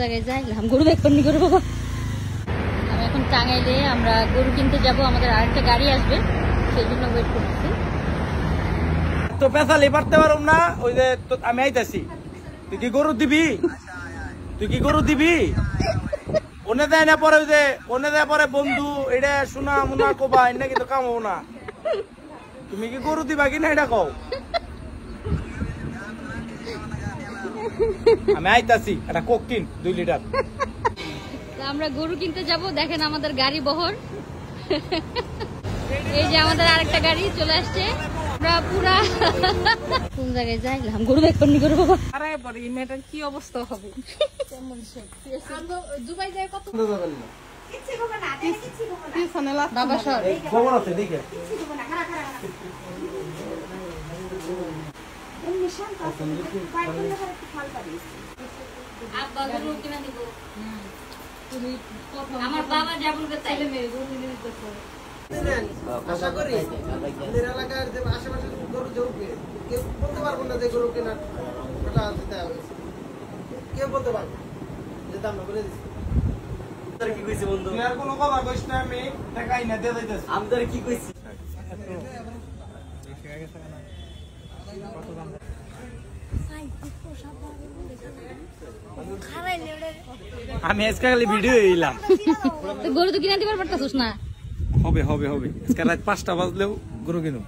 জায়গায় যাই গরু দেখবেন নি গরু বাবা। আমি এখন টাঙ্গাইলে আমরা গরু কিনতে যাব, আমাদের আরেকটা গাড়ি আসবে, সেই জন্য ওয়েট করতেছি। তো পেছালি পারতে পারুম না, ওই যে আমি আইতাছি। তুই কি গরু দিবি? তুই কি গরু দিবি? ওনে দেয় না পরে, ওই যে ওনে দেয় পরে বন্ধু এটা শোনা মুনা কোবা এনে কিন্তু কাম হবো না। তুমি কি গরু দিবা কিনা এটা কও। আমি আইতাছি, একটা কোক কিন 2 লিটার। আমরা গরু কিনতে যাব, দেখেন আমাদের গাড়ি বহর। এই যে আমাদের আরেকটা গাড়ি চলে আসছে। আমরা পুরা কোন জায়গায় যাই গরু দেখবেন নি গরু বাবা। আরে বড় এই মেয়েটার কি অবস্থা হবে? কেমন সে দুবাই যায় কত যাবেন না কিচ্ছু হবে না, কিচ্ছু হবে না পিছনে লাগ বাবা সর খবর আছে দেখে কিচ্ছু হবে না, খাড়া খাড়া এমনি শান্ত আছে, বাইরে করলে হয় একটু ফাল পাবি। আব্বা গরু কিনা দিব। তুমি আমার বাবা যা বলবে তাই। ছেলে মেয়ে গরু কিনে দিতেছে। আশা করি আমাদের এলাকার যে আশেপাশে গরু জড়বে কেউ বলতে পারবো না যে গরু কেনার ওটা দিতে হবে, কেউ বলতে পারবো যে দাম না বলে দিচ্ছি। কি কইছি বন্ধু? তুই আর কোনো কথা কইস না, আমি টাকা আইনা দিয়ে যাইতাছি। আমি তোরে কি কইছি? আমি আজকে খালি ভিডিও এলাম। তো গরু তো কিনা দিবার পারতাছিস না। হবে হবে হবে, আজকে রাত 5টা বাজলেও গরু কিনুম।